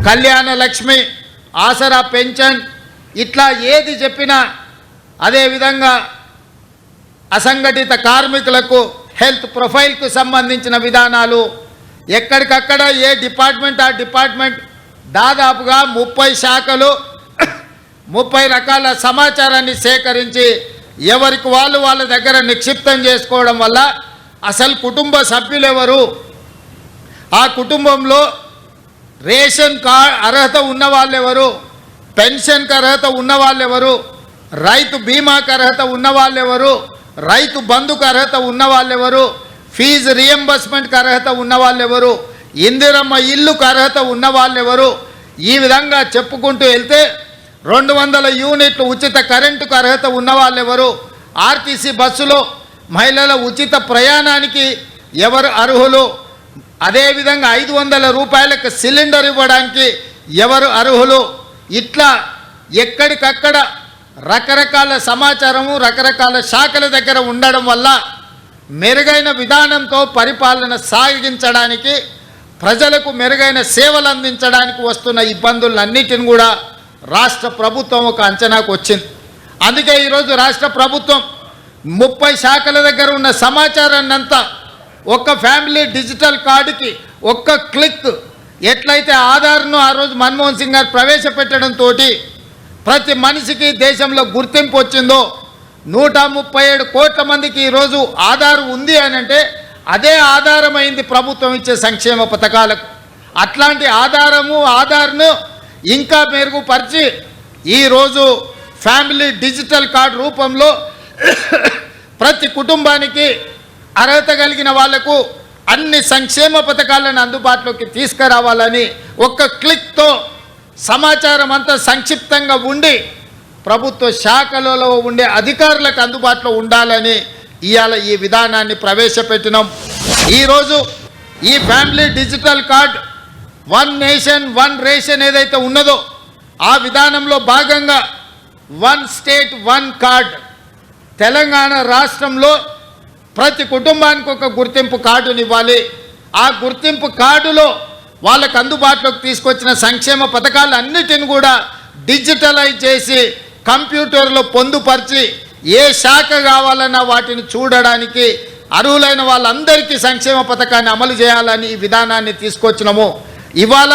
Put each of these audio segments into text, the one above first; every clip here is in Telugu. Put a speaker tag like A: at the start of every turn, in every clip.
A: కళ్యాణ లక్ష్మి, ఆసరా పెన్షన్, ఇట్లా ఏది చెప్పినా, అదేవిధంగా అసంఘటిత కార్మికులకు హెల్త్ ప్రొఫైల్కు సంబంధించిన విధానాలు, ఎక్కడికక్కడ ఏ డిపార్ట్మెంట్ ఆ డిపార్ట్మెంట్ దాదాపుగా 30 శాఖలు 30 రకాల సమాచారాన్ని సేకరించి ఎవరికి వాళ్ళ దగ్గర నిక్షిప్తం చేసుకోవడం వల్ల అసలు కుటుంబ సభ్యులు ఎవరు, ఆ కుటుంబంలో రేషన్ కార్డ్ అర్హత ఉన్న వాళ్ళు ఎవరు, పెన్షన్కి అర్హత ఉన్న వాళ్ళు ఎవరు, రైతు బీమాకు అర్హత ఉన్న వాళ్ళు ఎవరు, రైతు బంధుకు అర్హత ఉన్న వాళ్ళు ఎవరు, ఫీజు రియంబర్స్మెంట్కి అర్హత ఉన్న వాళ్ళు ఎవరు, ఇందిరమ్మ ఇల్లుకు అర్హత ఉన్న వాళ్ళు ఎవరు, ఈ విధంగా చెప్పుకుంటూ వెళ్తే 200 యూనిట్లు ఉచిత కరెంటుకు అర్హత ఉన్న వాళ్ళు ఎవరు, ఆర్టీసీ బస్సులో మహిళల ఉచిత ప్రయాణానికి ఎవరు అర్హులు, అదేవిధంగా 500 రూపాయలకు సిలిండర్ ఇవ్వడానికి ఎవరు అర్హులు, ఇట్లా ఎక్కడికక్కడ రకరకాల సమాచారము రకరకాల శాఖల దగ్గర ఉండడం వల్ల మెరుగైన విధానంతో పరిపాలన సాగించడానికి, ప్రజలకు మెరుగైన సేవలు అందించడానికి వస్తున్న ఇబ్బందులన్నిటిని కూడా రాష్ట్ర ప్రభుత్వం ఒక అంచనాకు వచ్చింది. అందుకే ఈరోజు రాష్ట్ర ప్రభుత్వం 30 శాఖల దగ్గర ఉన్న సమాచారాన్ని అంతా ఒక్క ఫ్యామిలీ డిజిటల్ కార్డుకి ఒక్క క్లిక్, ఎట్లయితే ఆధార్ను ఆ రోజు మన్మోహన్ సింగ్ గారు ప్రవేశపెట్టడంతో ప్రతి మనిషికి దేశంలో గుర్తింపు వచ్చిందో, 137 కోట్ల మందికి ఈరోజు ఆధార్ ఉంది అని అంటే అదే ఆధారమైంది ప్రభుత్వం ఇచ్చే సంక్షేమ పథకాలకు. అట్లాంటి ఆధార్ను ఇంకా మెరుగుపరిచి ఈరోజు ఫ్యామిలీ డిజిటల్ కార్డు రూపంలో ప్రతి కుటుంబానికి అర్హత కలిగిన వాళ్లకు అన్ని సంక్షేమ పథకాలను అందుబాటులోకి తీసుకురావాలని ఒక్క క్లిక్తో సమాచారం అంతా సంక్షిప్తంగా ఉండి ప్రభుత్వ శాఖలలో ఉండే అధికారులకు అందుబాటులో ఉండాలని ఇవాళ ఈ విధానాన్ని ప్రవేశపెట్టినాం. ఈరోజు ఈ family digital card 1 nation 1 ration ఏదైతే ఉన్నదో ఆ విధానంలో భాగంగా 1 స్టేట్ 1 కార్డ్, తెలంగాణ రాష్ట్రంలో ప్రతి కుటుంబానికి ఒక గుర్తింపు కార్డుని ఇవ్వాలి. ఆ గుర్తింపు కార్డులో వాళ్ళకు అందుబాటులోకి తీసుకొచ్చిన సంక్షేమ పథకాలన్నిటిని కూడా డిజిటలైజ్ చేసి కంప్యూటర్లో పొందుపరిచి ఏ శాఖ కావాలన్నా వాటిని చూడడానికి అర్హులైన వాళ్ళందరికీ సంక్షేమ పథకాన్ని అమలు చేయాలని ఈ విధానాన్ని తీసుకొచ్చినాము. ఇవాళ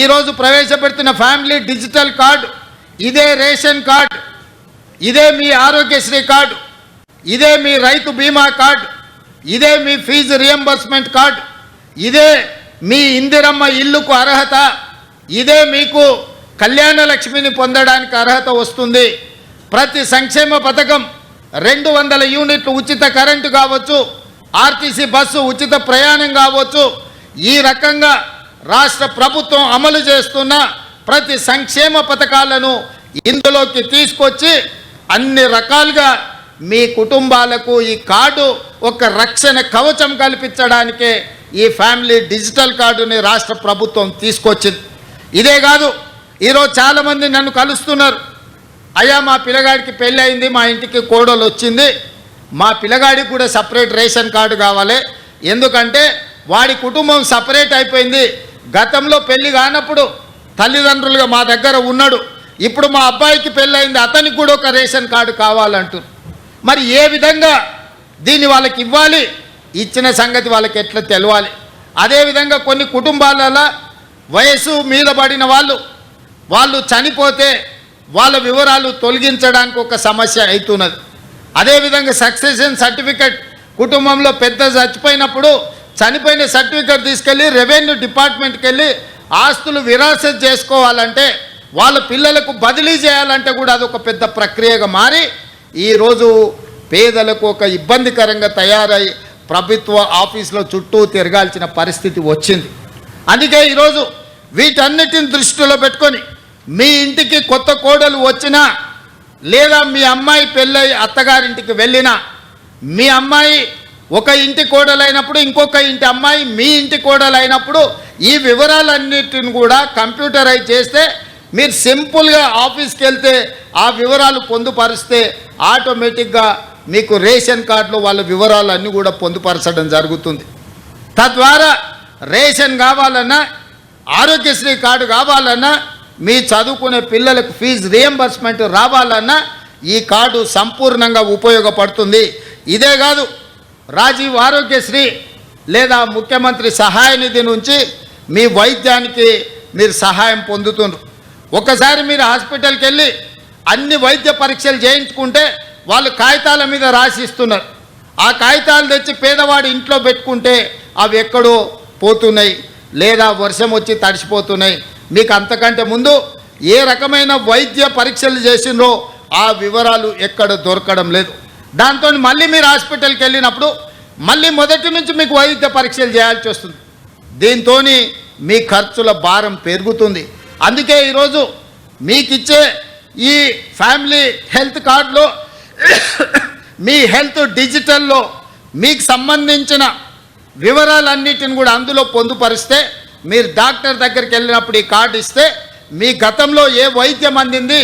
A: ఈరోజు ప్రవేశపెడుతున్న ఫ్యామిలీ డిజిటల్ కార్డు, ఇదే రేషన్ కార్డు, ఇదే మీ ఆరోగ్యశ్రీ కార్డు, ఇదే మీ రైతు బీమా కార్డు, ఇదే మీ ఫీజు రియంబర్స్మెంట్ కార్డు, ఇదే మీ ఇందిరమ్మ ఇల్లుకు అర్హత, ఇదే మీకు కళ్యాణ లక్ష్మిని పొందడానికి అర్హత వస్తుంది. ప్రతి సంక్షేమ పథకం 200 యూనిట్లు ఉచిత కరెంటు కావచ్చు, ఆర్టీసీ బస్సు ఉచిత ప్రయాణం కావచ్చు, ఈ రకంగా రాష్ట్ర ప్రభుత్వం అమలు చేస్తున్న ప్రతి సంక్షేమ పథకాలను ఇందులోకి తీసుకొచ్చి అన్ని రకాలుగా మీ కుటుంబాలకు ఈ కార్డు ఒక రక్షణ కవచం కల్పించడానికే ఈ ఫ్యామిలీ డిజిటల్ కార్డుని రాష్ట్ర ప్రభుత్వం తీసుకొచ్చింది. ఇదే కాదు, ఈరోజు చాలామంది నన్ను కలుస్తున్నారు, అయ్యా మా పిల్లగాడికి పెళ్ళి అయింది, మా ఇంటికి కోడలు వచ్చింది, మా పిల్లగాడికి కూడా సపరేట్ రేషన్ కార్డు కావాలి, ఎందుకంటే వాడి కుటుంబం సపరేట్ అయిపోయింది, గతంలో పెళ్ళి కానప్పుడు తల్లిదండ్రులుగా మా దగ్గర ఉన్నాడు, ఇప్పుడు మా అబ్బాయికి పెళ్ళయింది, అతనికి కూడా ఒక రేషన్ కార్డు కావాలంటారు. మరి ఏ విధంగా దీన్ని వాళ్ళకి ఇవ్వాలి, ఇచ్చిన సంగతి వాళ్ళకి ఎట్లా తెలవాలి? అదేవిధంగా కొన్ని కుటుంబాలలో వయసు మీద పడిన వాళ్ళు చనిపోతే వాళ్ళ వివరాలు తొలగించడానికి ఒక సమస్య అవుతున్నది. అదేవిధంగా సక్సెషన్ సర్టిఫికెట్, కుటుంబంలో పెద్ద చచ్చిపోయినప్పుడు చనిపోయిన సర్టిఫికెట్ తీసుకెళ్ళి రెవెన్యూ డిపార్ట్మెంట్కి వెళ్ళి ఆస్తులు విరాసత్ చేసుకోవాలంటే, వాళ్ళ పిల్లలకు బదిలీ చేయాలంటే కూడా అదొక పెద్ద ప్రక్రియగా మారి ఈరోజు పేదలకు ఒక ఇబ్బందికరంగా తయారై ప్రభుత్వ ఆఫీసులో చుట్టూ తిరగాల్సిన పరిస్థితి వచ్చింది. అందుకే ఈరోజు వీటన్నిటిని దృష్టిలో పెట్టుకొని మీ ఇంటికి కొత్త కోడలు వచ్చినా, లేదా మీ అమ్మాయి పెళ్ళై అత్తగారింటికి వెళ్ళినా, మీ అమ్మాయి ఒక ఇంటి కోడలైనప్పుడు ఇంకొక ఇంటి అమ్మాయి మీ ఇంటి కోడలైనప్పుడు ఈ వివరాలన్నిటిని కూడా కంప్యూటరైజ్ చేస్తే మీరు సింపుల్గా ఆఫీస్కి వెళ్తే ఆ వివరాలు పొందుపరిస్తే ఆటోమేటిక్గా మీకు రేషన్ కార్డులో వాళ్ళ వివరాలన్నీ కూడా పొందుపరచడం జరుగుతుంది. తద్వారా రేషన్ కావాలన్నా ఆరోగ్యశ్రీ కార్డు కావాలన్నా, మీ చదువుకునే పిల్లలకు ఫీజు రియంబర్స్మెంట్ రావాలన్నా ఈ కార్డు సంపూర్ణంగా ఉపయోగపడుతుంది. ఇదే కాదు, రాజీవ్ ఆరోగ్యశ్రీ లేదా ముఖ్యమంత్రి సహాయ నిధి నుంచి మీ వైద్యానికి మీరు సహాయం పొందుతున్నారు. ఒకసారి మీరు హాస్పిటల్కి వెళ్ళి అన్ని వైద్య పరీక్షలు చేయించుకుంటే వాళ్ళు కాగితాల మీద రాసిస్తున్నారు. ఆ కాగితాలు తెచ్చి పేదవాడి ఇంట్లో పెట్టుకుంటే అవి ఎక్కడో పోతున్నాయి, లేదా వర్షం వచ్చి తడిసిపోతున్నాయి. మీకు అంతకంటే ముందు ఏ రకమైన వైద్య పరీక్షలు చేసినో ఆ వివరాలు ఎక్కడ దొరకడం లేదు. దాంతో మళ్ళీ మీరు హాస్పిటల్కి వెళ్ళినప్పుడు మళ్ళీ మొదటి నుంచి మీకు వైద్య పరీక్షలు చేయాల్సి వస్తుంది. దీంతో మీ ఖర్చుల భారం పెరుగుతుంది. అందుకే ఈరోజు మీకు ఇచ్చే ఈ ఫ్యామిలీ హెల్త్ కార్డులో మీ హెల్త్ డిజిటల్లో మీకు సంబంధించిన వివరాలన్నిటిని కూడా అందులో పొందుపరిస్తే మీరు డాక్టర్ దగ్గరికి వెళ్ళినప్పుడు ఈ కార్డు ఇస్తే మీ గతంలో ఏ వైద్యం అందింది,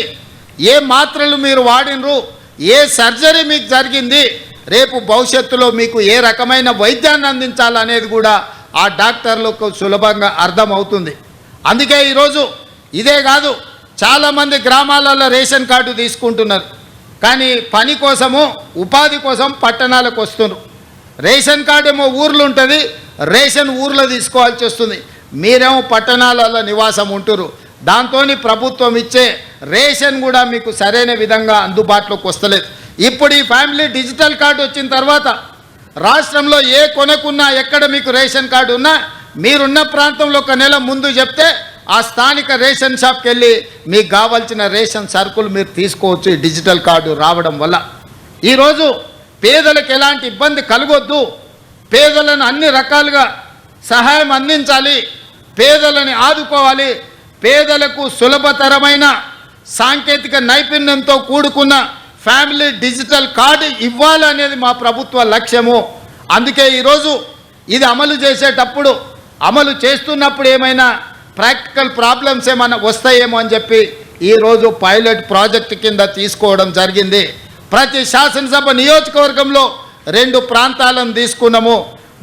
A: ఏ మాత్రలు మీరు వాడినరు, ఏ సర్జరీ మీకు జరిగింది, రేపు భవిష్యత్తులో మీకు ఏ రకమైన వైద్యాన్ని అందించాలనేది కూడా ఆ డాక్టర్లకు సులభంగా అర్థమవుతుంది. అందుకే ఈరోజు ఇదే కాదు, చాలామంది గ్రామాలలో రేషన్ కార్డు తీసుకుంటున్నారు, కానీ పని కోసము ఉపాధి కోసం పట్టణాలకు వస్తున్నారు. రేషన్ కార్డు ఏమో ఊర్లు ఉంటుంది, రేషన్ ఊర్లో తీసుకోవాల్సి వస్తుంది. మీరేమో పట్టణాలలో నివాసం ఉంటురు. దాంతో ప్రభుత్వం ఇచ్చే రేషన్ కూడా మీకు సరైన విధంగా అందుబాటులోకి వస్తలేదు. ఇప్పుడు ఈ ఫ్యామిలీ డిజిటల్ కార్డు వచ్చిన తర్వాత రాష్ట్రంలో ఏ కొనకున్నా, ఎక్కడ మీకు రేషన్ కార్డు ఉన్నా, మీరున్న ప్రాంతంలో ఒక నెల ముందు చెప్తే ఆ స్థానిక రేషన్ షాప్కి వెళ్ళి మీకు కావాల్సిన రేషన్ సరుకులు మీరు తీసుకోవచ్చు ఈ డిజిటల్ కార్డు రావడం వల్ల. ఈరోజు పేదలకు ఎలాంటి ఇబ్బంది కలగొద్దు, పేదలను అన్ని రకాలుగా సహాయం అందించాలి, పేదలని ఆదుకోవాలి, పేదలకు సులభతరమైన సాంకేతిక నైపుణ్యంతో కూడుకున్న ఫ్యామిలీ డిజిటల్ కార్డు ఇవ్వాలనేది మా ప్రభుత్వ లక్ష్యము. అందుకే ఈరోజు ఇది అమలు చేసేటప్పుడు, అమలు చేస్తున్నప్పుడు ఏమైనా ప్రాక్టికల్ ప్రాబ్లమ్స్ ఏమైనా వస్తాయేమో అని చెప్పి ఈరోజు పైలట్ ప్రాజెక్టు కింద తీసుకోవడం జరిగింది. ప్రతి శాసనసభ నియోజకవర్గంలో 2 ప్రాంతాలను తీసుకున్నాము.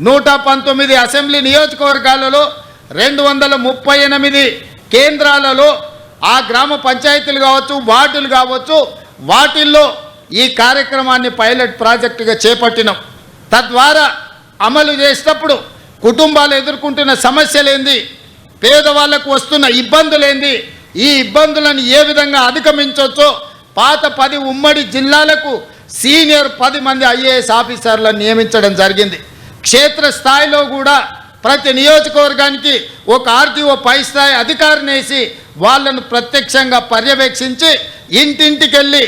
A: 119 అసెంబ్లీ నియోజకవర్గాలలో 238 కేంద్రాలలో ఆ గ్రామ పంచాయతీలు కావచ్చు, వార్డులు కావచ్చు, వాటిల్లో ఈ కార్యక్రమాన్ని పైలట్ ప్రాజెక్టుగా చేపట్టినాం. తద్వారా అమలు చేసేటప్పుడు కుటుంబాలు ఎదుర్కొంటున్న సమస్యలేంది, పేదవాళ్లకు వస్తున్న ఇబ్బందులేంది, ఈ ఇబ్బందులను ఏ విధంగా అధిగమించవచ్చో పాత 10 ఉమ్మడి జిల్లాలకు సీనియర్ 10 మంది ఐఏఎస్ ఆఫీసర్లను నియమించడం జరిగింది. క్షేత్రస్థాయిలో కూడా ప్రతి నియోజకవర్గానికి ఒక ఆర్టీఓ పై స్థాయి అధికారిని వేసి వాళ్ళను ప్రత్యక్షంగా పర్యవేక్షించి ఇంటింటికి వెళ్ళి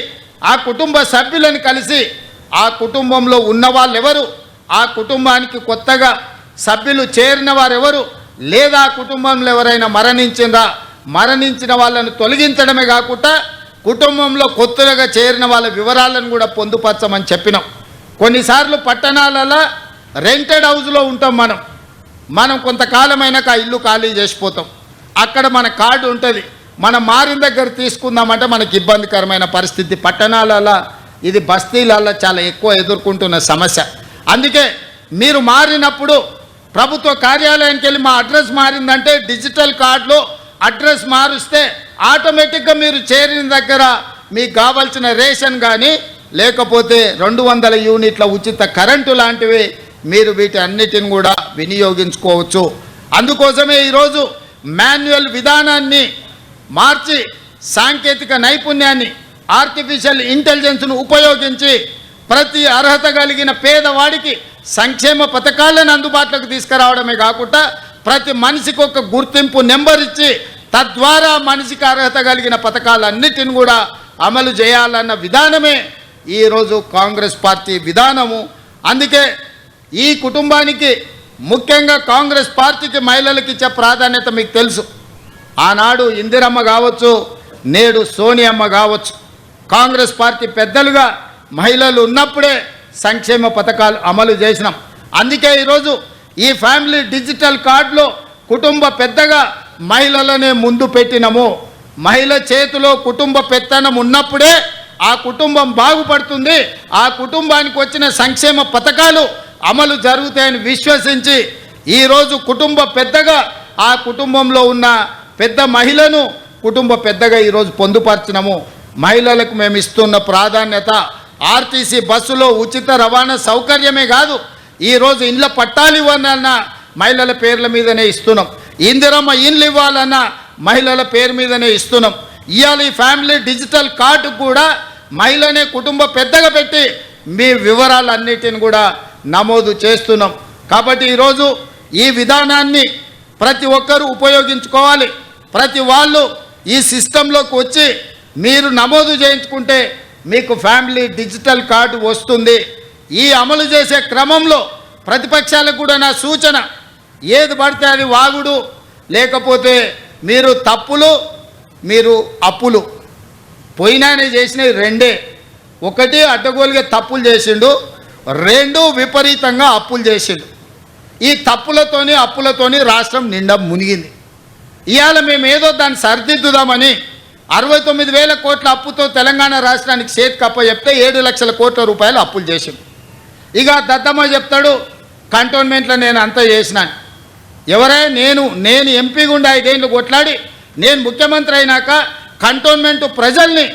A: ఆ కుటుంబ సభ్యులను కలిసి ఆ కుటుంబంలో ఉన్న వాళ్ళు ఎవరు, ఆ కుటుంబానికి కొత్తగా సభ్యులు చేరిన వారు ఎవరు, లేదా ఆ కుటుంబంలో ఎవరైనా మరణించిన వాళ్ళను తొలగించడమే కాకుండా కుటుంబంలో కొత్తగా చేరిన వాళ్ళ వివరాలను కూడా పొందుపరచమని చెప్పినాం. కొన్నిసార్లు పట్టణాలలో రెంటెడ్ హౌస్లో ఉంటాం, మనం కొంతకాలమైనాక ఆ ఇల్లు ఖాళీ చేసిపోతాం. అక్కడ మన కార్డు ఉంటుంది, మనం మారిన దగ్గర తీసుకుందామంటే మనకి ఇబ్బందికరమైన పరిస్థితి. పట్టణాలలో ఇది బస్తీలలో చాలా ఎక్కువ ఎదుర్కొంటున్న సమస్య. అందుకే మీరు మారినప్పుడు ప్రభుత్వ కార్యాలయానికి వెళ్ళి మా అడ్రస్ మారిందంటే డిజిటల్ కార్డులో అడ్రస్ మారుస్తే ఆటోమేటిక్గా మీరు చేరిన దగ్గర మీకు కావాల్సిన రేషన్ కానీ లేకపోతే 200 యూనిట్ల ఉచిత కరెంటు లాంటివి మీరు వీటి అన్నిటిని కూడా వినియోగించుకోవచ్చు. అందుకోసమే ఈరోజు మాన్యువల్ విధానాన్ని మార్చి సాంకేతిక నైపుణ్యాన్ని, ఆర్టిఫిషియల్ ఇంటెలిజెన్స్ను ఉపయోగించి ప్రతి అర్హత కలిగిన పేదవాడికి సంక్షేమ పథకాలను అందుబాటులోకి తీసుకురావడమే కాకుండా ప్రతి మనిషికి ఒక గుర్తింపు నెంబర్ ఇచ్చి తద్వారా మనిషికి అర్హత కలిగిన పథకాలన్నిటిని కూడా అమలు చేయాలన్న విధానమే ఈరోజు కాంగ్రెస్ పార్టీ విధానము. అందుకే ఈ కుటుంబానికి ముఖ్యంగా కాంగ్రెస్ పార్టీకి మహిళలకు ఇచ్చే ప్రాధాన్యత మీకు తెలుసు. ఆనాడు ఇందిరమ్మ కావచ్చు, నేడు సోనియమ్మ కావచ్చు, కాంగ్రెస్ పార్టీ పెద్దలుగా మహిళలు ఉన్నప్పుడే సంక్షేమ పథకాలు అమలు చేసినాం. అందుకే ఈరోజు ఈ ఫ్యామిలీ డిజిటల్ కార్డులో కుటుంబ పెద్దగా మహిళలనే ముందు పెట్టినాము. మహిళ చేతిలో కుటుంబ పెత్తనం ఉన్నప్పుడే ఆ కుటుంబం బాగుపడుతుంది, ఆ కుటుంబానికి వచ్చిన సంక్షేమ పథకాలు అమలు జరుగుతాయని విశ్వసించి ఈరోజు కుటుంబ పెద్దగా ఆ కుటుంబంలో ఉన్న పెద్ద మహిళను కుటుంబ పెద్దగా ఈరోజు పొందుపరిచినాము. మహిళలకు మేము ఇస్తున్న ప్రాధాన్యత ఆర్టీసీ బస్సులో ఉచిత రవాణా సౌకర్యమే కాదు, ఈరోజు ఇండ్ల పట్టాలు ఇవ్వాలన్నా మహిళల పేర్ల మీదనే ఇస్తున్నాం. ఇందిరమ్మ ఇండ్లు ఇవ్వాలన్నా మహిళల పేరు మీదనే ఇస్తున్నాం. ఇవాళ ఈ ఫ్యామిలీ డిజిటల్ కార్డు కూడా మహిళనే కుటుంబ పెద్దగా పెట్టి మీ వివరాలన్నిటిని కూడా నమోదు చేస్తున్నాం. కాబట్టి ఈరోజు ఈ విధానాన్ని ప్రతి ఒక్కరూ ఉపయోగించుకోవాలి. ప్రతి వాళ్ళు ఈ సిస్టంలోకి వచ్చి మీరు నమోదు చేయించుకుంటే మీకు ఫ్యామిలీ డిజిటల్ కార్డు వస్తుంది. ఈ అమలు చేసే క్రమంలో ప్రతిపక్షాలకు కూడా నా సూచన, ఏది పడితే అది వాగుడు, లేకపోతే మీరు తప్పులు మీరు అప్పులు పోయినానే చేసినవి రెండే. ఒకటి అడ్డగోలుగా తప్పులు చేసిండు, రెండు విపరీతంగా అప్పులు చేసిండు. ఈ తప్పులతోని అప్పులతోని రాష్ట్రం నిండా మునిగింది. ఇవాళ మేము ఏదో దాన్ని సరిదిద్దుదామని 69,000 కోట్ల అప్పుతో తెలంగాణ రాష్ట్రానికి చేతికి అప్పచెప్తే 7 లక్షల కోట్ల రూపాయలు అప్పులు చేసిండు. ఇక దద్దమ్మ చెప్తాడు కంటోన్మెంట్లో నేను అంతా చేసినాను. ఎవరే నేను ఎంపీ గుండా 5 ఏళ్ళు కొట్లాడి నేను ముఖ్యమంత్రి అయినాక కంటోన్మెంట్ ప్రజల్ని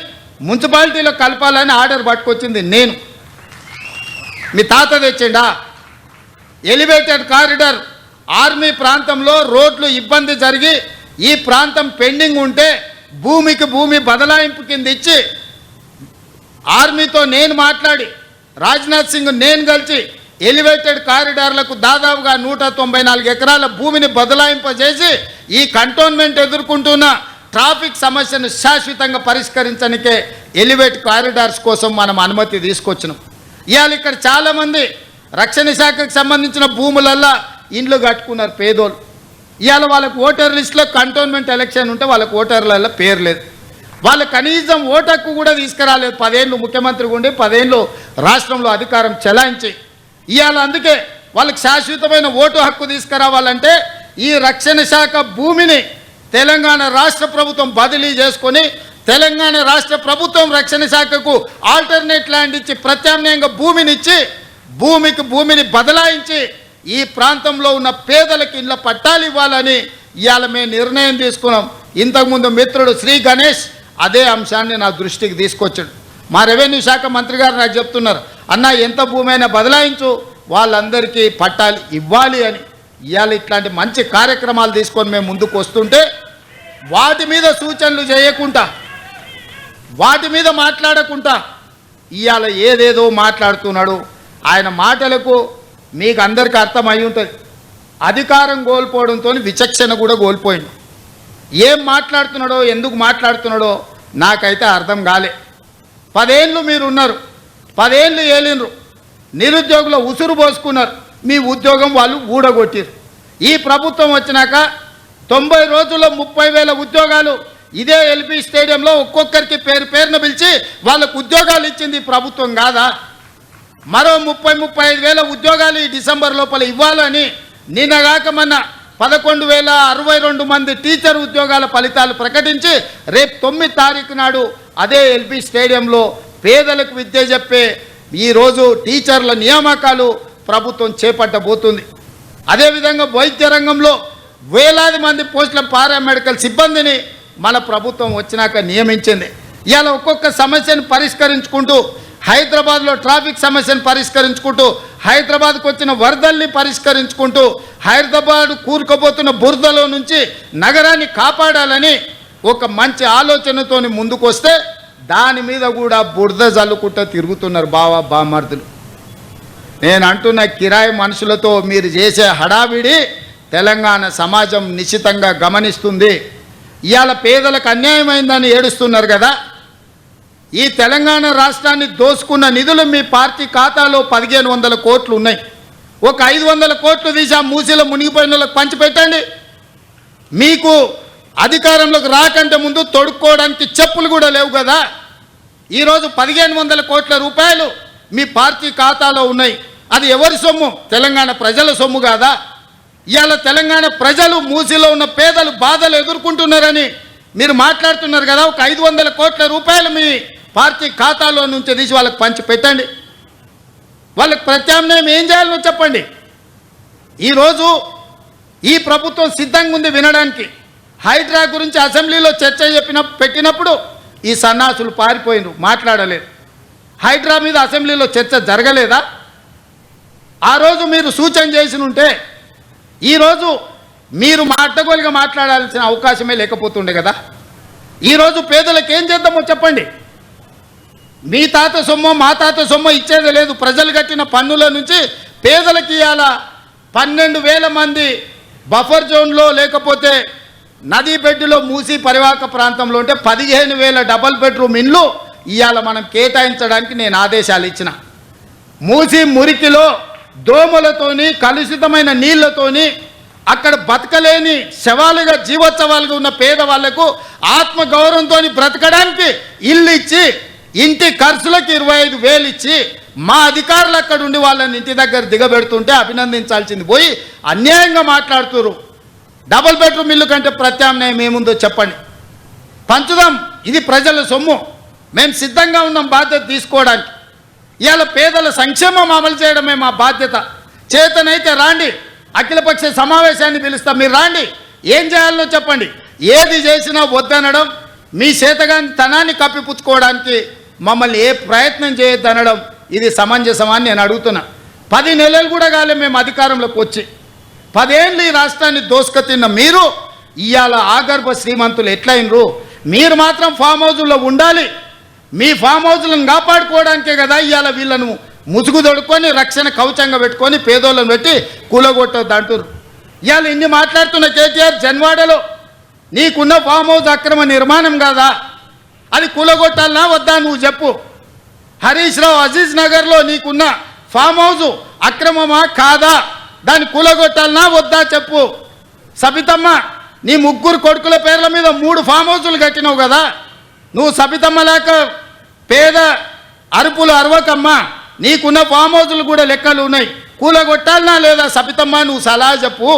A: మున్సిపాలిటీలో కలపాలని ఆర్డర్ పట్టుకొచ్చింది నేను. మీ తాత తెచ్చిండా? ఎలివేటెడ్ కారిడార్ ఆర్మీ ప్రాంతంలో రోడ్లు ఇబ్బంది జరిగి ఈ ప్రాంతం పెండింగ్ ఉంటే భూమికి భూమి బదలాయింపు కింద ఇచ్చి ఆర్మీతో నేను మాట్లాడి రాజ్నాథ్ సింగ్ నేను కలిసి ఎలివేటెడ్ కారిడార్లకు దాదాపుగా 194 ఎకరాల భూమిని బదలాయింపజేసి ఈ కంటోన్మెంట్ ఎదుర్కొంటున్న ట్రాఫిక్ సమస్యను శాశ్వతంగా పరిష్కరించడానికే ఎలివేట్ కారిడార్స్ కోసం మనం అనుమతి తీసుకొచ్చినాం. ఇవాళ ఇక్కడ చాలామంది రక్షణ శాఖకు సంబంధించిన భూములల్లో ఇండ్లు కట్టుకున్నారు పేదోళ్ళు. ఇవాళ వాళ్ళకు ఓటర్ లిస్టులో కంటోన్మెంట్ ఎలక్షన్ ఉంటే వాళ్ళకు ఓటర్లలో పేరు లేదు. వాళ్ళు కనీసం ఓటు హక్కు కూడా తీసుకురాలేదు. 10 ఏళ్ళు ముఖ్యమంత్రిగా ఉండి 10 ఏళ్ళు రాష్ట్రంలో అధికారం చెలాయించి ఇవాళ అందుకే వాళ్ళకి శాశ్వతమైన ఓటు హక్కు తీసుకురావాలంటే ఈ రక్షణ శాఖ భూమిని తెలంగాణ రాష్ట్ర ప్రభుత్వం బదిలీ చేసుకొని తెలంగాణ రాష్ట్ర ప్రభుత్వం రక్షణ శాఖకు ఆల్టర్నేట్ ల్యాండ్ ఇచ్చి ప్రత్యామ్నాయంగా భూమినిచ్చి భూమికి భూమిని బదలాయించి ఈ ప్రాంతంలో ఉన్న పేదలకు ఇళ్ళ పట్టాలు ఇవ్వాలని ఇవాళ మేము నిర్ణయం తీసుకున్నాం. ఇంతకుముందు మిత్రుడు శ్రీ గణేష్ అదే అంశాన్ని నా దృష్టికి తీసుకొచ్చాడు. మా రెవెన్యూ శాఖ మంత్రి గారు నాకు చెప్తున్నారు, అన్న ఎంత భూమి అయినా బదలాయించు, వాళ్ళందరికీ పట్టాలు ఇవ్వాలి అని. ఇవాళ ఇట్లాంటి మంచి కార్యక్రమాలు తీసుకొని మేము ముందుకు వస్తుంటే వాటి మీద సూచనలు చేయకుండా వాటి మీద మాట్లాడకుండా ఇవాళ ఏదేదో మాట్లాడుతున్నాడు. ఆయన మాటలకు మీకు అందరికీ అర్థమై ఉంటుంది. అధికారం కోల్పోవడంతో విచక్షణ కూడా కోల్పోయింది. ఏం మాట్లాడుతున్నాడో ఎందుకు మాట్లాడుతున్నాడో నాకైతే అర్థం కాలే. 10 ఏళ్ళు మీరు ఉన్నారు, 10 ఏళ్ళు ఏలినరు, నిరుద్యోగుల ఉసురు పోసుకున్నారు, మీ ఉద్యోగం వాళ్ళు ఊడగొట్టారు. ఈ ప్రభుత్వం వచ్చినాక 90 రోజుల్లో 30,000 ఉద్యోగాలు ఇదే ఎల్బీ స్టేడియంలో ఒక్కొక్కరికి పేరున పిలిచి వాళ్ళకు ఉద్యోగాలు ఇచ్చింది ప్రభుత్వం కాదా? మరో 30-35,000 ఉద్యోగాలు ఈ డిసెంబర్ లోపల ఇవ్వాలని నిన్నగాక మొన్న 11,062 మంది టీచర్ ఉద్యోగాల ఫలితాలు ప్రకటించి రేపు 9 తారీఖు నాడు అదే ఎల్బీ స్టేడియంలో పేదలకు విద్య చెప్పే ఈరోజు టీచర్ల నియామకాలు ప్రభుత్వం చేపట్టబోతుంది. అదేవిధంగా వైద్య రంగంలో వేలాది మంది పోస్టుల పారామెడికల్ సిబ్బందిని మన ప్రభుత్వం వచ్చినాక నియమించింది. ఇవాళ ఒక్కొక్క సమస్యను పరిష్కరించుకుంటూ హైదరాబాద్లో ట్రాఫిక్ సమస్యను పరిష్కరించుకుంటూ హైదరాబాద్కు వచ్చిన వరదల్ని పరిష్కరించుకుంటూ హైదరాబాద్ కూరుకుపోతున్న బురదలో నుంచి నగరాన్ని కాపాడాలని ఒక మంచి ఆలోచనతోని ముందుకు వస్తే దాని మీద కూడా బురద జల్లుకుంటూ తిరుగుతున్నారు బామర్దులు. నేను అంటున్న కిరాయి మనుషులతో మీరు చేసే హడావిడి తెలంగాణ సమాజం నిశ్చితంగా గమనిస్తుంది. ఇవాళ పేదలకు అన్యాయమైందని ఏడుస్తున్నారు కదా. ఈ తెలంగాణ రాష్ట్రాన్ని దోసుకున్న నిధులు మీ పార్టీ ఖాతాలో 1,500 కోట్లు ఉన్నాయి. ఒక 500 కోట్లు తీసి ఆ మూసీలో మునిగిపోయిన వాళ్ళకి పంచిపెట్టండి. మీకు అధికారంలోకి రాకంటే ముందు తొడుక్కోవడానికి చెప్పులు కూడా లేవు కదా. ఈరోజు 1,500 కోట్ల రూపాయలు మీ పార్టీ ఖాతాలో ఉన్నాయి. అది ఎవరి సొమ్ము? తెలంగాణ ప్రజల సొమ్ము కాదా? ఇవాళ తెలంగాణ ప్రజలు మూసీలో ఉన్న పేదలు బాధలు ఎదుర్కొంటున్నారని మీరు మాట్లాడుతున్నారు కదా. ఒక 500 కోట్ల రూపాయలు మీ పార్టీ ఖాతాలో నుంచి తీసి వాళ్ళకి పంచి పెట్టండి. వాళ్ళకి ప్రత్యామ్నాయం ఏం చేయాలో చెప్పండి. ఈరోజు ఈ ప్రభుత్వం సిద్ధంగా ఉంది వినడానికి. హైడ్రా గురించి అసెంబ్లీలో చర్చ పెట్టినప్పుడు ఈ సన్నాసులు పారిపోయినరు, మాట్లాడలేదు. హైడ్రా మీద అసెంబ్లీలో చర్చ జరగలేదా? ఆ రోజు మీరు సూచన చేసి ఉంటే ఈరోజు మీరు అడ్డగోలుగా మాట్లాడాల్సిన అవకాశమే లేకపోతుండే కదా. ఈరోజు పేదలకు ఏం చేద్దామో చెప్పండి. మీ తాత సొమ్ము మా తాత సొమ్ము ఇచ్చేది లేదు. ప్రజలు కట్టిన పన్నుల నుంచి పేదలకు ఇవాళ 12,000 మంది బఫర్ జోన్లో లేకపోతే నదీ బెడ్డులో మూసి పరివాహక ప్రాంతంలో ఉంటే 15,000 డబల్ బెడ్రూమ్ ఇండ్లు ఇవాళ మనం కేటాయించడానికి నేను ఆదేశాలు ఇచ్చిన. మూసి మురికిలో దోమలతోని కలుషితమైన నీళ్లతోని అక్కడ బతకలేని శవాలుగా జీవోత్సవాలుగా ఉన్న పేదవాళ్లకు ఆత్మగౌరవంతో బ్రతకడానికి ఇల్లు ఇచ్చి ఇంటి ఖర్చులకు 25,000 ఇచ్చి మా అధికారులు అక్కడ ఉండి వాళ్ళని ఇంటి దగ్గర దిగబెడుతుంటే అభినందించాల్సింది పోయి అన్యాయంగా మాట్లాడుతున్నారు. డబుల్ బెడ్రూమ్ ఇల్లు కంటే ప్రత్యామ్నాయం ఏముందో చెప్పండి. పంచుదాం, ఇది ప్రజల సొమ్ము, మేము సిద్ధంగా ఉన్నాం బాధ్యత తీసుకోవడానికి. ఇవాళ పేదల సంక్షేమం అమలు చేయడమే మా బాధ్యత. చేతనైతే రాండి, అఖిలపక్ష సమావేశాన్ని పిలుస్తాం, మీరు రాండి, ఏం చేయాలనో చెప్పండి. ఏది చేసినా వద్దనడం, మీ చేతగాని తనాన్ని కప్పిపుచ్చుకోవడానికి మమ్మల్ని ఏ ప్రయత్నం చేయొద్దనడం ఇది సమంజసమని నేను అడుగుతున్నా. 10 నెలలు కూడా కాలే మేము అధికారంలోకి వచ్చి. 10 ఏళ్ళు ఈ రాష్ట్రాన్ని దోసుకతిన్న మీరు ఇవాళ ఆగర్భ శ్రీమంతులు ఎట్లయినరు? మీరు మాత్రం ఫామ్ హౌజుల్లో ఉండాలి. మీ ఫామ్ హౌజులను కాపాడుకోవడానికే కదా ఇవాళ వీళ్ళను ముసుగు దొడుకొని రక్షణ కవచంగా పెట్టుకొని పేదోళ్ళను పెట్టి కూలగొట్టొద్దు అంటారు. ఇవాళ ఇన్ని మాట్లాడుతున్న కేటీఆర్ జన్వాడలో నీకున్న ఫామ్ హౌస్ అక్రమ నిర్మాణం కాదా, అది కూలగొట్టాలనా వద్దా నువ్వు చెప్పు. హరీష్ రావు అజీజ్ నగర్లో నీకున్న ఫామ్ హౌస్ అక్రమమా కాదా, దాన్ని కూలగొట్టాలనా వద్దా చెప్పు. సబితమ్మ, నీ 3 కొడుకుల పేర్ల మీద 3 ఫామ్ హౌజులు కట్టినావు కదా, నువ్వు సబితమ్మ లేక పేద అరుపులు అరవకమ్మా, నీకున్న ఫామ్ హౌజులు కూడా లెక్కలు ఉన్నాయి, కూలగొట్టాలనా లేదా సబితమ్మ, నువ్వు సలహా చెప్పు.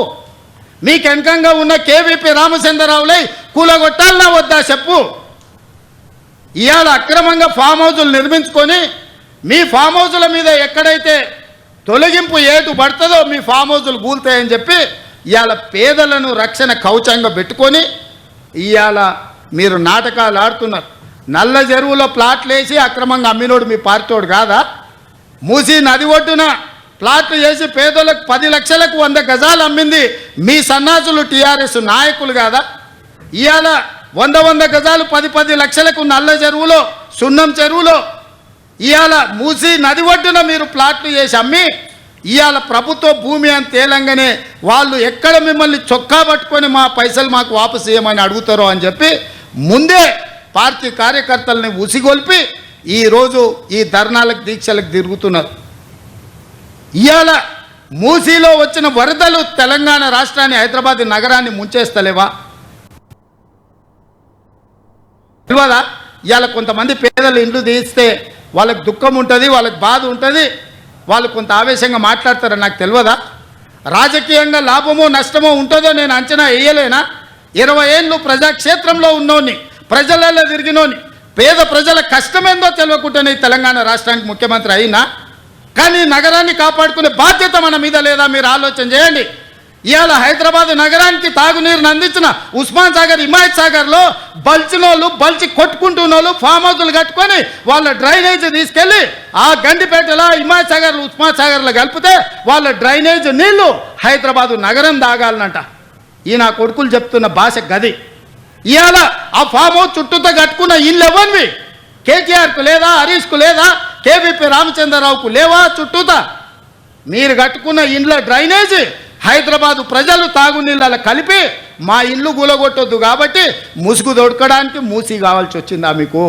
A: మీకు వెనకంగా ఉన్న కేవీపీ రామచంద్రరావులై కూలగొట్టాలనా వద్దా చెప్పు. ఇవాళ అక్రమంగా ఫామ్ హౌజులు నిర్మించుకొని మీ ఫామ్ హౌజుల మీద ఎక్కడైతే తొలగింపు ఏటు పడుతుందో మీ ఫామ్ హౌజులు కూలుతాయని చెప్పి ఇవాళ పేదలను రక్షణ కవచంగా పెట్టుకొని ఇవాళ మీరు నాటకాలు ఆడుతున్నారు. నల్ల చెరువులో ప్లాట్లు వేసి అక్రమంగా అమ్మినోడు మీ పార్టీోడు కాదా? మూసి నది ఒడ్డున ప్లాట్లు వేసి పేదలకు 10 లక్షలకు 100 గజాలు అమ్మింది మీ సన్నాసులు టీఆర్ఎస్ నాయకులు కాదా? ఇవాళ 100 గజాలు 10 లక్షలకు నల్ల చెరువులో సున్నం చెరువులో ఇవాళ మూసి నది ఒడ్డున మీరు ప్లాట్లు చేసి అమ్మి ఇవాళ ప్రభుత్వ భూమి అని తేలంగానే వాళ్ళు ఎక్కడ మిమ్మల్ని చొక్కా పట్టుకొని మా పైసలు మాకు వాపసు చేయమని అడుగుతారో అని చెప్పి ముందే పార్టీ కార్యకర్తల్ని ఉసిగొల్పి ఈరోజు ఈ ధర్నాలకు దీక్షలకు తిరుగుతున్నారు. ఇవాళ మూసీలో వచ్చిన వరదలు తెలంగాణ రాష్ట్రాన్ని హైదరాబాద్ నగరాన్ని ముంచేస్తలేవా? తెలియదా? ఇవాళ కొంతమంది పేదలు ఇండ్లు తీస్తే వాళ్ళకి దుఃఖం ఉంటుంది, వాళ్ళకి బాధ ఉంటుంది, వాళ్ళు కొంత ఆవేశంగా మాట్లాడతారని నాకు తెలియదా? రాజకీయంగా లాభమో నష్టమో ఉంటుందో నేను అంచనా వేయలేనా? 20 ఏళ్ళు ప్రజాక్షేత్రంలో ఉన్నోని, ప్రజలలో తిరిగినోని, పేద ప్రజల కష్టమేందో తెలియకుండానే తెలంగాణ రాష్ట్రానికి ముఖ్యమంత్రి అయినా. కానీ నగరాన్ని కాపాడుకునే బాధ్యత మన మీద లేదా? మీరు ఆలోచన చేయండి. ఇవాళ హైదరాబాద్ నగరానికి తాగునీరుని అందించిన ఉస్మాన్ సాగర్, హిమాయత్ సాగర్లో బల్చినోళ్ళు బల్చి కొట్టుకుంటున్నోళ్ళు ఫామ్ హౌజులు కట్టుకొని వాళ్ళ డ్రైనేజ్ తీసుకెళ్ళి ఆ గండిపేటలో హిమాయత్ సాగర్, ఉస్మాన్ సాగర్లో కలిపితే వాళ్ళ డ్రైనేజ్ నీళ్లు హైదరాబాదు నగరం తాగాలనంట. ఈ నా కొడుకులు చెప్తున్న భాష గది. ఇవాళ ఆ ఫామ్ హౌస్ చుట్టూతో కట్టుకున్న ఇల్లు ఎవరివి? కేటీఆర్కు లేదా, హరీష్కు లేదా, కేవీపీ రామచంద్రరావుకు లేవా చుట్టూతా? మీరు కట్టుకున్న ఇండ్ల డ్రైనేజీ హైదరాబాదు ప్రజలు తాగునీళ్ళ కలిపి మా ఇల్లు కూలగొట్టొద్దు కాబట్టి ముసుగు దొడకడానికి మూసి కావాల్సి వచ్చిందా మీకు?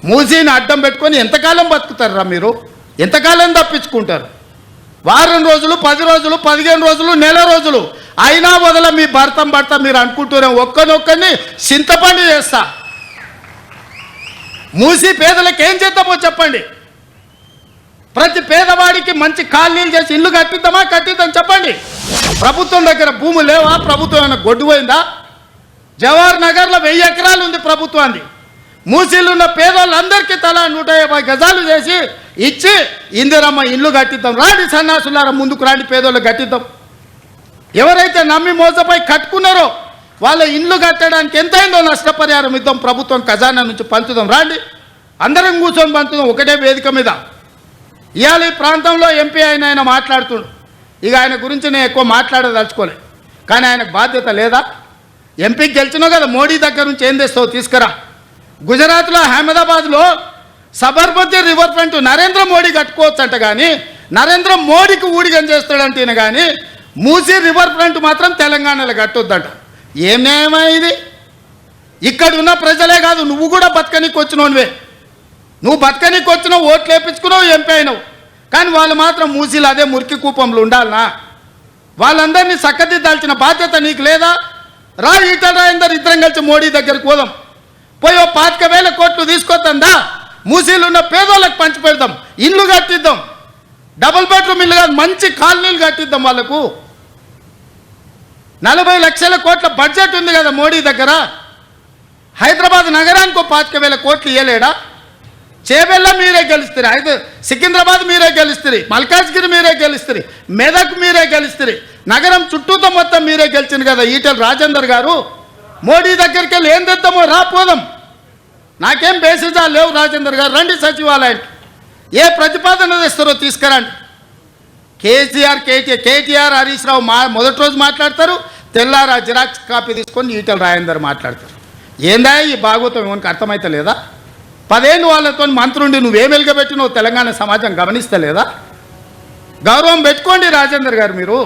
A: మూసీని అడ్డం పెట్టుకొని ఎంతకాలం బతుకుతారా మీరు? ఎంతకాలం తప్పించుకుంటారు? వారం రోజులు, 10 రోజులు, 15 రోజులు, నెల రోజులు అయినా వదల మీ భర్త మీరు అనుకుంటూనే ఒక్కనొక్కరిని చింతపండు చేస్తా. మూసి పేదలకు ఏం చేద్దామో చెప్పండి. ప్రతి పేదవాడికి మంచి కాలనీలు చేసి ఇల్లు కట్టిద్దాం చెప్పండి. ప్రభుత్వం దగ్గర భూములు లేవా? ప్రభుత్వం ఏమైనా గొడ్డుపోయిందా? జవహర్ నగర్లో 1000 ఎకరాలు ఉంది ప్రభుత్వాన్ని. మూసీలు ఉన్న పేదోళ్ళందరికీ తలా 150 గజాలు చేసి ఇచ్చి ఇందిరమ్మ ఇల్లు కట్టిద్దాం. రాండి సన్నాసులారా, ముందుకు రాండి, పేదోళ్ళు కట్టిద్దాం. ఎవరైతే నమ్మి మోసపోయి కట్టుకున్నారో వాళ్ళ ఇండ్లు కట్టడానికి ఎంతైందో నష్టపరిహారం ఇద్దాం, ప్రభుత్వం ఖజానా నుంచి పంచుదాం. రాండి, అందరం కూర్చొని పంచుదాం ఒకటే వేదిక మీద. ఇవాళ ఈ ప్రాంతంలో ఎంపీ ఆయన మాట్లాడుతుండు. ఇక ఆయన గురించి నేను ఎక్కువ మాట్లాడదలుచుకోలే, కానీ ఆయనకు బాధ్యత లేదా? ఎంపీకి గెలిచినావు కదా, మోడీ దగ్గర నుంచి ఏం తెస్తావు తీసుకురా. గుజరాత్లో అహ్మదాబాద్లో సబర్మతి రివర్ ఫ్రంట్ నరేంద్ర మోడీ కట్టుకోవచ్చు అంట, కానీ నరేంద్ర మోడీకి ఊడిగం చేస్తాడంటే కానీ మూసీ రివర్ ఫ్రంట్ మాత్రం తెలంగాణలో కట్టొద్దంట. ఏం న్యాయమా ఇది? ఇక్కడ ఉన్న ప్రజలే కాదు, నువ్వు కూడా బతకనీకి వచ్చినవువే. నువ్వు బతకనీకి వచ్చినావు, ఓట్లు వేయించుకున్నావు, ఎంపీ అయినావు, కానీ వాళ్ళు మాత్రం మూసీలు అదే మురికి కూపంలో ఉండాలనా? వాళ్ళందరినీ చక్కదిద్దాల్సిన బాధ్యత నీకు లేదా? రా, ఈటల రాజేందర్ ఇద్దరం కలిసి మోడీ దగ్గరికి పోదాం. పోయి 25,000 కోట్లు తీసుకొద్దా, మూసీలు ఉన్న పేదోళ్ళకి పంచి పెడదాం, ఇల్లు కట్టిద్దాం, డబుల్ బెడ్రూమ్ ఇల్లు కాదు మంచి కాలనీలు కట్టిద్దాం వాళ్ళకు. 40 లక్షల కోట్ల బడ్జెట్ ఉంది కదా మోడీ దగ్గర. హైదరాబాద్ నగరానికి 25,000 కోట్లు ఇవ్వలేడా? చేబెల్ల మీరే గెలుస్తారు, సికింద్రాబాద్ మీరే గెలుస్తారు, మల్కాజ్గిరి మీరే గెలుస్తారు, మెదక్ మీరే గెలుస్తారు, నగరం చుట్టూతో మొత్తం మీరే గెలిచింది కదా ఈటల రాజేందర్ గారు. మోడీ దగ్గరికి వెళ్ళి ఏం తెద్దామో రాపోదాం. నాకేం బేసిజాలు లేవు. రాజేందర్ గారు రండి సచివాలయానికి, ఏ ప్రతిపాదన తెస్తారో తీసుకురండి. కేటీఆర్ హరీష్ రావు మొదటి రోజు మాట్లాడతారు, తెల్లారా జిరాక్స్ కాపీ తీసుకొని ఈటల రాజేందర్ మాట్లాడతారు. ఏందా ఈ భాగవతం? ఏమనికి అర్థమైతే లేదా? 10 ఏళ్ళు వాళ్ళతో మంత్రుండి నువ్వేం వెలుగబెట్టినావు తెలంగాణ సమాజం గమనిస్తలేదా? గౌరవం పెట్టుకోండి రాజేందర్ గారు. మీరు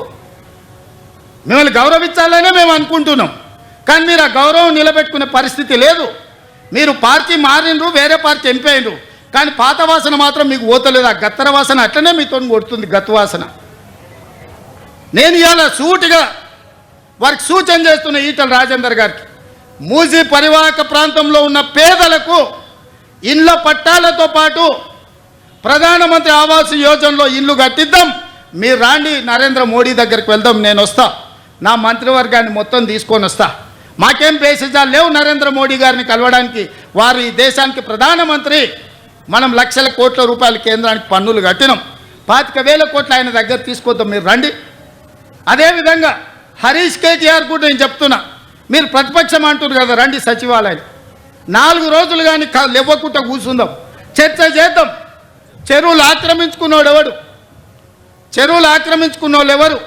A: మిమ్మల్ని గౌరవించాలనే మేము అనుకుంటున్నాం, కానీ మీరు ఆ గౌరవం నిలబెట్టుకునే పరిస్థితి లేదు. మీరు పార్టీ మారినరు, వేరే పార్టీ ఎంపీ అయినరు, కానీ పాత వాసన మాత్రం మీకు పోతలేదు. ఆ గత్తర వాసన అట్లనే మీతో కొడుతుంది, గత్తు వాసన. నేను ఇవాళ సూటిగా వారికి సూచన చేస్తున్న ఈటల రాజేందర్ గారికి, మూసీ పరివాహక ప్రాంతంలో ఉన్న పేదలకు ఇళ్ళ పట్టాలతో పాటు ప్రధానమంత్రి ఆవాస్ యోజనలో ఇల్లు కట్టిద్దాం. మీరు రాండి, నరేంద్ర మోడీ దగ్గరికి వెళ్దాం, నేను వస్తా, నా మంత్రివర్గాన్ని మొత్తం తీసుకొని వస్తా. మాకేం బేసిజాలు లేవు నరేంద్ర మోడీ గారిని కలవడానికి. వారు ఈ దేశానికి ప్రధానమంత్రి. మనం లక్షల కోట్ల రూపాయల కేంద్రానికి పన్నులు కట్టినాం, 25,000 కోట్లు ఆయన దగ్గర తీసుకొద్దాం, మీరు రండి. అదేవిధంగా హరీష్ కేటీఆర్ కూడా నేను చెప్తున్నా, మీరు ప్రతిపక్షం అంటున్నారు కదా, రండి సచివాలయం 4 రోజులు కానీ లేవకుండా కూర్చుందాం, చర్చ చేద్దాం. చెరువులు ఆక్రమించుకున్నోడు ఎవడు? చెరువులు ఆక్రమించుకున్నోళ్ళు ఎవరు?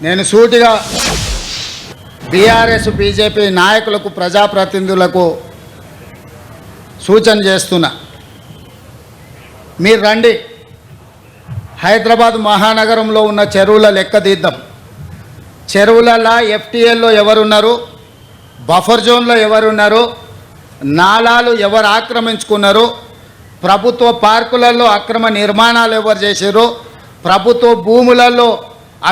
A: నేను సూటిగా బీఆర్ఎస్ బీజేపీ నాయకులకు ప్రజాప్రతినిధులకు సూచన చేస్తున్నా. మీరు రండి, హైదరాబాద్ మహానగరంలో ఉన్న చెరువుల లెక్క తీద్దాం. చెరువులలో ఎఫ్టీఎల్లో ఎవరున్నారు, బఫర్ జోన్లో ఎవరున్నారు, నాలాలు ఎవరు ఆక్రమించుకున్నారు, ప్రభుత్వ పార్కులలో అక్రమ నిర్మాణాలు ఎవరు చేసారు, ప్రభుత్వ భూములలో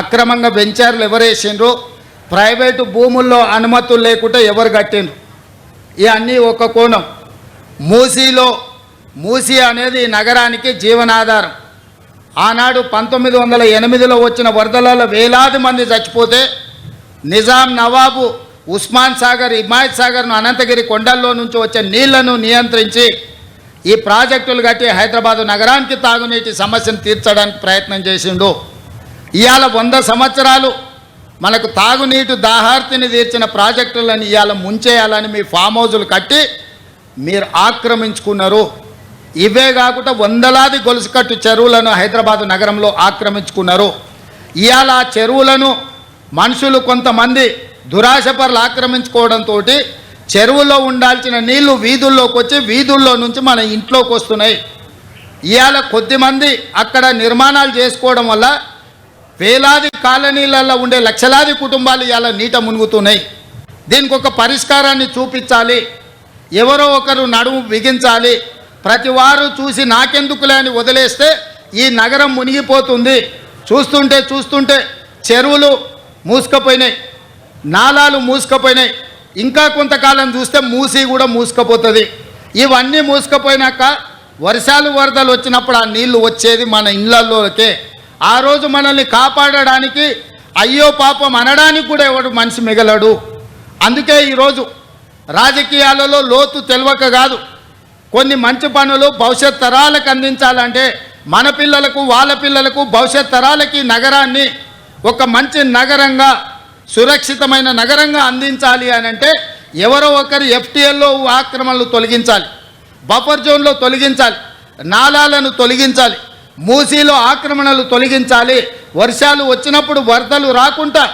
A: అక్రమంగా వెంచర్లు ఎవరు వేసిండ్రు, ప్రైవేటు భూముల్లో అనుమతులు లేకుండా ఎవరు కట్టిండ్రు. ఇవన్నీ ఒక కోణం. మూసీ అనేది నగరానికి జీవనాధారం. ఆనాడు 1908లో వచ్చిన వరదలలో వేలాది మంది చచ్చిపోతే నిజాం నవాబు ఉస్మాన్ సాగర్, హిమాయత్ సాగర్ను, అనంతగిరి కొండల్లో నుంచి వచ్చే నీళ్లను నియంత్రించి ఈ ప్రాజెక్టులు కట్టి హైదరాబాద్ నగరానికి తాగునీటి సమస్యను తీర్చడానికి ప్రయత్నం చేసిండు. ఇవాళ 100 సంవత్సరాలు మనకు తాగునీటి దాహార్తిని తీర్చిన ప్రాజెక్టులను ఇవాళ ముంచేయాలని మీ ఫామ్ హౌజులు కట్టి మీరు ఆక్రమించుకున్నారు. ఇవే కాకుండా వందలాది గొలుసుకట్టు చెరువులను హైదరాబాద్ నగరంలో ఆక్రమించుకున్నారు. ఇవాళ ఆ చెరువులను మనుషులు కొంతమంది దురాశపరులు ఆక్రమించుకోవడంతో చెరువులో ఉండాల్సిన నీళ్లు వీధుల్లోకి వచ్చి వీధుల్లో నుంచి మన ఇంట్లోకి వస్తున్నాయి. ఇవాళ కొద్దిమంది అక్కడ నిర్మాణాలు చేసుకోవడం వల్ల వేలాది కాలనీలలో ఉండే లక్షలాది కుటుంబాలు ఇవాళ నీట మునుగుతున్నాయి. దీనికి ఒక పరిష్కారాన్ని చూపించాలి. ఎవరో ఒకరు నడుము బిగించాలి. ప్రతి వారు చూసి నాకెందుకులే అని వదిలేస్తే ఈ నగరం మునిగిపోతుంది. చూస్తుంటే చెరువులు మూసుకుపోయినాయి, నాలాలు మూసుకుపోయినాయి. ఇంకా కొంతకాలం చూస్తే మూసి కూడా మూసుకుపోతుంది. ఇవన్నీ మూసుకుపోయినాక వర్షాలు వరదలు వచ్చినప్పుడు ఆ నీళ్లు వచ్చేది మన ఇళ్లలోకే. ఆ రోజు మనల్ని కాపాడడానికి అయ్యో పాపం అనడానికి కూడా ఎవడు మనిషి మిగలడు. అందుకే ఈరోజు రాజకీయాలలో లోతు తెలియక కాదు, కొన్ని మంచి పనులు భవిష్యత్ తరాలకు అందించాలంటే మన పిల్లలకు వాళ్ళ పిల్లలకు భవిష్యత్ తరాలకి నగరాన్ని ఒక మంచి నగరంగా, సురక్షితమైన నగరంగా అందించాలి అని అంటే ఎవరో ఒకరు ఎఫ్టీఎల్లో ఆక్రమణలు తొలగించాలి, బఫర్ జోన్లో తొలగించాలి, నాలాలను తొలగించాలి, మూసీలో ఆక్రమణలు తొలగించాలి. వర్షాలు వచ్చినప్పుడు వరదలు రాకుండా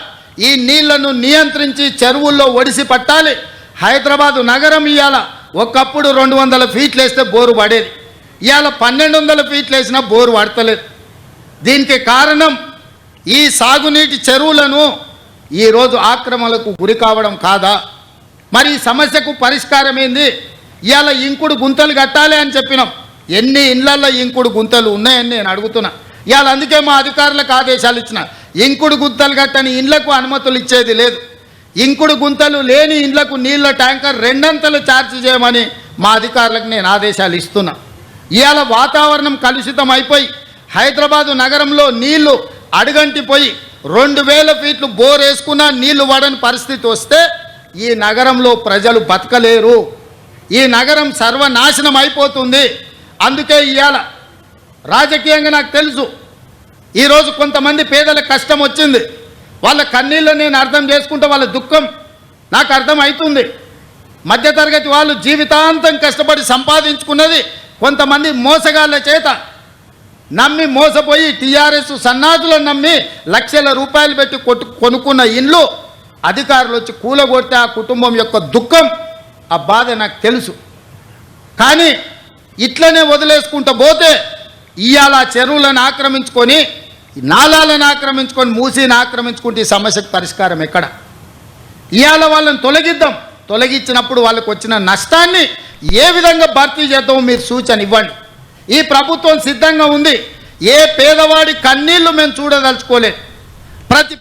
A: ఈ నీళ్లను నియంత్రించి చెరువుల్లో ఒడిసి పట్టాలి. హైదరాబాదు నగరం ఇవాళ ఒకప్పుడు 200 ఫీట్లు వేస్తే బోరు పడేది, ఇవాళ 1200 ఫీట్లు వేసినా బోరు పడతలేదు. దీనికి కారణం ఈ సాగునీటి చెరువులను ఈరోజు ఆక్రమణలకు గురి కావడం కాదా? మరి ఈ సమస్యకు పరిష్కారం ఏంది? ఇవాళ ఇంకుడు గుంతలు కట్టాలి అని చెప్పినాం. ఎన్ని ఇళ్లల్లో ఇంకుడు గుంతలు ఉన్నాయని నేను అడుగుతున్నా. ఇవాళ అందుకే మా అధికారులకు ఆదేశాలు ఇచ్చిన, ఇంకుడు గుంతలు కట్టని ఇళ్లకు అనుమతులు ఇచ్చేది లేదు. ఇంకుడు గుంతలు లేని ఇండ్లకు నీళ్ల ట్యాంకర్ 2 అంతలు ఛార్జ్ చేయమని మా అధికారులకు నేను ఆదేశాలు ఇస్తున్నా. ఇవాళ వాతావరణం కలుషితం అయిపోయి హైదరాబాదు నగరంలో నీళ్లు అడుగంటిపోయి 2000 ఫీట్లు బోర్ వేసుకున్నా నీళ్లు పడని పరిస్థితి వస్తే ఈ నగరంలో ప్రజలు బతకలేరు. ఈ నగరం సర్వనాశనం అయిపోతుంది. అందుకే ఇవాళ రాజకీయంగా నాకు తెలుసు, ఈరోజు కొంతమంది పేదల కష్టం వచ్చింది, వాళ్ళ కన్నీళ్ళు నేను అర్థం చేసుకుంటే వాళ్ళ దుఃఖం నాకు అర్థం అవుతుంది. మధ్యతరగతి వాళ్ళు జీవితాంతం కష్టపడి సంపాదించుకున్నది కొంతమంది మోసగాళ్ళ చేత నమ్మి మోసపోయి టీఆర్ఎస్ సన్నాసులను నమ్మి లక్షల రూపాయలు పెట్టి కొనుక్కున్న ఇండ్లు అధికారులు వచ్చి కూలగొడితే ఆ కుటుంబం యొక్క దుఃఖం, ఆ బాధ నాకు తెలుసు. కానీ ఇట్లనే వదిలేసుకుంటూ పోతే ఇవాళ చెరువులను ఆక్రమించుకొని, నాలాలను ఆక్రమించుకొని, మూసీని ఆక్రమించుకుంటే ఈ సమస్యకు పరిష్కారం ఎక్కడ? ఇవాళ వాళ్ళని తొలగించినప్పుడు వాళ్ళకు వచ్చిన నష్టాన్ని ఏ విధంగా భర్తీ చేద్దామో మీరు సూచన ఇవ్వండి. ఈ ప్రభుత్వం సిద్ధంగా ఉంది. ఏ పేదవాడి కన్నీళ్లు మేము చూడదలుచుకోలేదు. ప్రతి